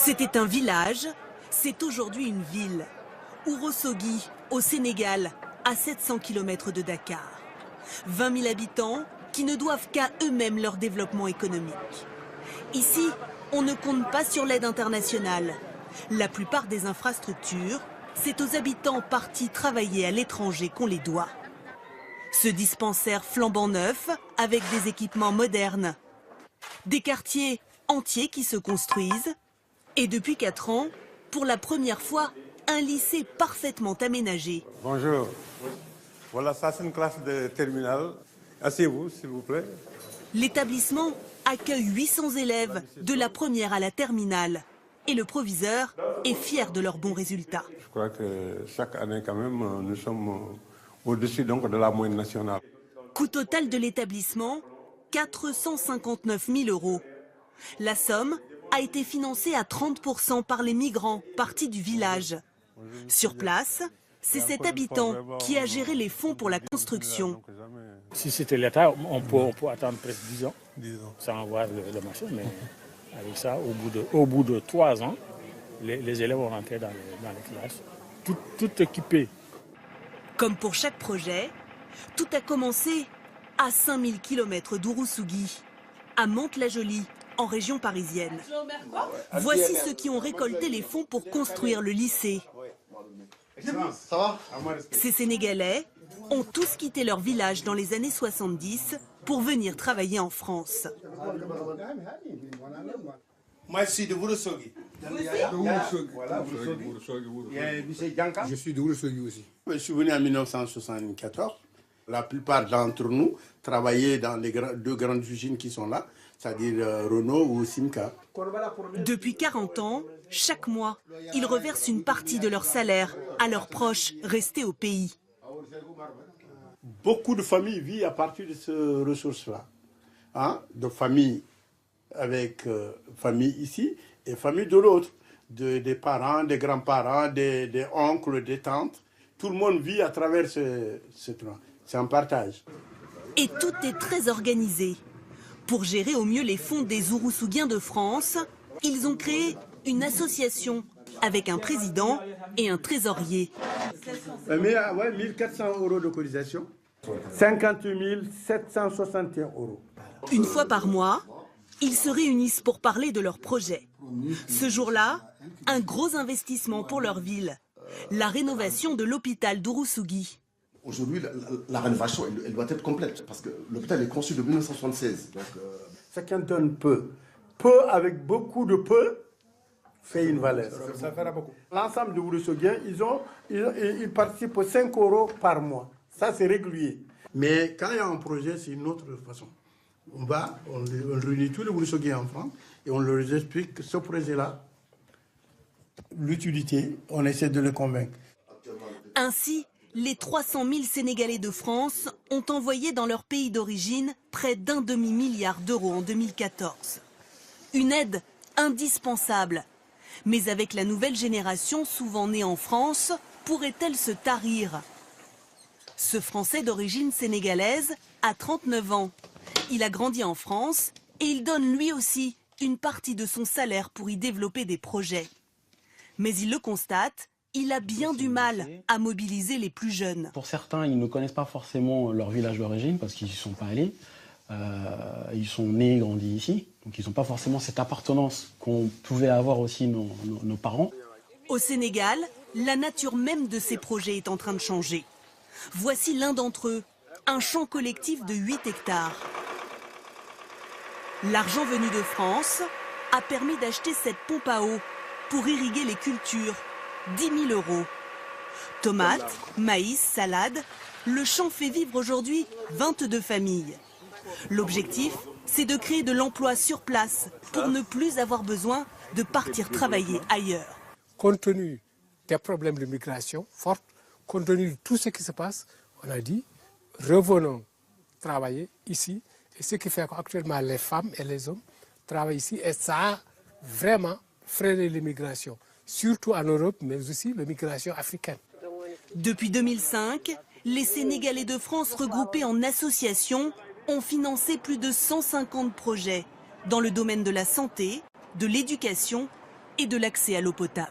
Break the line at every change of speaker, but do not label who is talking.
C'était un village, c'est aujourd'hui une ville. Ourossogui, au Sénégal, à 700 km de Dakar. 20 000 habitants qui ne doivent qu'à eux-mêmes leur développement économique. Ici, on ne compte pas sur l'aide internationale. La plupart des infrastructures, c'est aux habitants partis travailler à l'étranger qu'on les doit. Ce dispensaire flambant neuf, avec des équipements modernes. Des quartiers entiers qui se construisent. Et depuis 4 ans, pour la première fois, un lycée parfaitement aménagé.
Bonjour. Voilà, ça c'est une classe de terminale. Asseyez-vous, s'il vous plaît.
L'établissement accueille 800 élèves de la première à la terminale. Et le proviseur est fier de leurs bons résultats.
Je crois que chaque année, quand même, nous sommes au-dessus donc de la moyenne nationale.
Coût total de l'établissement, 459 000 €. La somme a été financée à 30% par les migrants partis du village. Sur place, c'est cet habitant qui a géré les fonds pour la construction.
Si c'était l'État, on peut attendre presque 10 ans sans voir le marché. Mais avec ça, au bout de 3 ans, les élèves vont rentrer dans les classes, tout équipés.
Comme pour chaque projet, tout a commencé à 5000 km d'Ourossogui, à Mantes-la-Jolie, en région parisienne. Voici ceux qui ont récolté les fonds pour construire le lycée. Ces Sénégalais ont tous quitté leur village dans les années 70 pour venir travailler en France.
Moi, je suis de Ourossogui.
Je suis de Ourossogui aussi.
Je suis venu en 1974. La plupart d'entre nous travaillaient dans les deux grandes usines qui sont là, c'est-à-dire Renault ou Simca.
Depuis 40 ans, chaque mois, ils reversent une partie de leur salaire à leurs proches restés au pays.
Beaucoup de familles vivent à partir de ces ressources-là. De familles avec famille ici et famille de l'autre. Des parents, des grands-parents, des oncles, des tantes. Tout le monde vit à travers ce truc. C'est un partage.
Et tout est très organisé. Pour gérer au mieux les fonds des Ouroussouguiens de France, ils ont créé une association avec un président et un trésorier.
1400 € de cotisation, 58 761 €.
Une fois par mois, ils se réunissent pour parler de leur projet. Ce jour-là, un gros investissement pour leur ville, la rénovation de l'hôpital d'Ourossogui.
Aujourd'hui, la rénovation, elle doit être complète, parce que l'hôpital est conçu de 1976. Donc,
chacun donne peu. Peu avec beaucoup de peu fait une valeur.
Ça fera beaucoup.
L'ensemble de Ourossogien, ils participent aux 5 € par mois. Ça, c'est régulier. Mais quand il y a un projet, c'est une autre façon. On réunit tous les Ourossogien en France et on leur explique que ce projet-là, l'utilité, on essaie de les convaincre.
Ainsi, les 300 000 Sénégalais de France ont envoyé dans leur pays d'origine près d'1 demi-milliard d'euros en 2014. Une aide indispensable. Mais avec la nouvelle génération, souvent née en France, pourrait-elle se tarir? Ce Français d'origine sénégalaise a 39 ans. Il a grandi en France et il donne lui aussi une partie de son salaire pour y développer des projets. Mais il le constate, il a bien du mal à mobiliser les plus jeunes.
Pour certains, ils ne connaissent pas forcément leur village d'origine parce qu'ils n'y sont pas allés. Ils sont nés et grandis ici, donc ils n'ont pas forcément cette appartenance qu'on pouvait avoir aussi nos parents.
Au Sénégal, la nature même de ces projets est en train de changer. Voici l'un d'entre eux, un champ collectif de 8 hectares. L'argent venu de France a permis d'acheter cette pompe à eau pour irriguer les cultures. 10 000 €. Tomates, maïs, salade, le champ fait vivre aujourd'hui 22 familles. L'objectif, c'est de créer de l'emploi sur place pour ne plus avoir besoin de partir travailler ailleurs.
Compte tenu des problèmes de migration forte, compte tenu de tout ce qui se passe, on a dit revenons travailler ici. Et ce qui fait qu'actuellement les femmes et les hommes travaillent ici et ça a vraiment freiné l'immigration. Surtout en Europe, mais aussi la migration africaine.
Depuis 2005, les Sénégalais de France regroupés en associations ont financé plus de 150 projets dans le domaine de la santé, de l'éducation et de l'accès à l'eau potable.